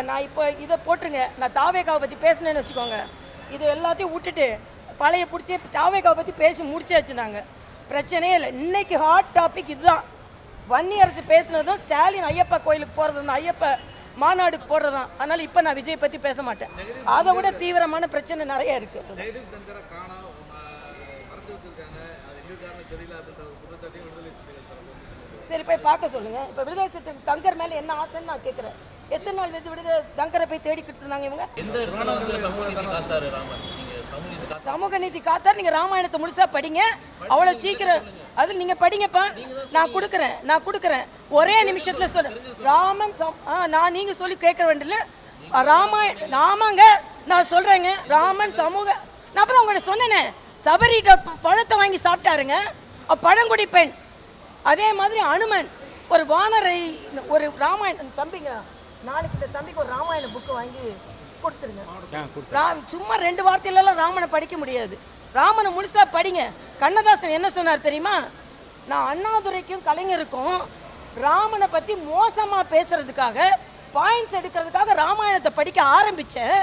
நான் இப்போ இதை போட்டுருங்க, நான் தாவேகாவை பற்றி பேசினேன்னு வச்சுக்கோங்க, இது எல்லாத்தையும் விட்டுட்டு பழைய பிடிச்சி தாவேகாவை பற்றி பேசி முடிச்சாச்சு. நாங்கள் பிரச்சனையே இல்லை. இன்னைக்கு ஹாட் டாபிக் இதுதான். வன்னியரசு பேசுனதும் ஸ்டாலின் ஐயப்பா கோயிலுக்கு போகிறது தான், ஐயப்பா மாநாடுக்கு போடுறது தான். அதனால் இப்போ நான் விஜய் பற்றி பேச மாட்டேன். அதை விட தீவிரமான பிரச்சனை நிறைய இருக்குது. சரி போய் பார்க்க சொல்லுங்கள். இப்போ விடுதலை சிறுத்தைகள் தங்கர் மேலே என்ன ஆசைன்னு நான் கேட்குறேன். எத்தனை நாள் விடுதலை தங்கரை போய் தேடிக்கிட்டு இருந்தாங்க இவங்க? சமூக நீதி காத்தார். நீங்கள் ராமாயணத்தை முழுசா படிங்க, அவ்வளோ சீக்கிரம் அது நீங்கள் படிங்கப்பா. நான் கொடுக்குறேன் ஒரே நிமிஷத்தில் சொல்கிறேன். ராமன் நான் நீங்கள் சொல்லி கேட்க வேண்டியல. ராமாயணம் ஆமாங்க, நான் சொல்கிறேங்க. ராமன் சமூக நான் அப்போ தான் உங்கள்கிட்ட சொன்னேனே, சபரிட்ட பழத்தை வாங்கி சாப்பிட்டாருங்க, பழங்குடி பெண். அதே மாதிரி அனுமன் ஒரு வானரை ஒரு ராமாயணம் தம்பிங்க, நாளைக்கு இந்த தம்பிக்கு ஒரு ராமாயண புக்கு வாங்கி கொடுத்துருங்க. சும்மா 2 வார்த்தையிலலாம் ராமனை படிக்க முடியாது. ராமனை முழுசா படிங்க. கண்ணதாசன் என்ன சொன்னார் தெரியுமா? நான் அண்ணாதுரைக்கும் கலைஞருக்கும் ராமனை பற்றி மோசமாக பேசுறதுக்காக பாயிண்ட்ஸ் எடுக்கிறதுக்காக ராமாயணத்தை படிக்க ஆரம்பித்தேன்.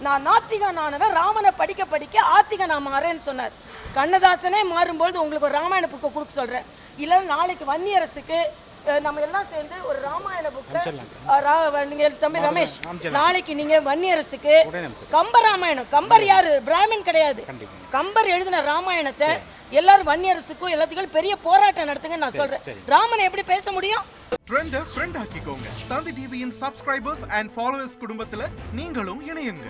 நான் நாத்திகனானவன், ராமனை படிக்க படிக்க ஆத்திக நான் மாறேன்னு சொன்னார். கண்ணதாசனே மாறும்போது உங்களுக்கு ஒரு ராமாயண புக்கை கொடுக்க சொல்கிறேன். இல்லை நாளைக்கு வன்னியரசுக்கு நம்ம எல்லாம் சேர்ந்து ஒரு ராமாயண புக்கை நீங்கள் தம்பி ரமேஷ், நாளைக்கு நீங்கள் வன்னியரசுக்கு கம்பராமாயணம், கம்பர் யாரு? பிராமின் கிடையாது. கம்பர் எழுதின ராமாயணத்தை எல்லாரும் வன்னியரசுக்கும் எல்லாத்துக்கும் பெரிய போராட்டம் நடத்துங்க நான் சொல்றேன். ராமனை எப்படி பேச முடியும்? ட்ரெண்ட ஃப்ரெண்ட் ஆக்கிக்கோங்க. தந்தி டிவியின் சப்ஸ்கிரைபர்ஸ் அண்ட் ஃபாலோவர்ஸ் குடும்பத்துல நீங்களும் இணையுங்க.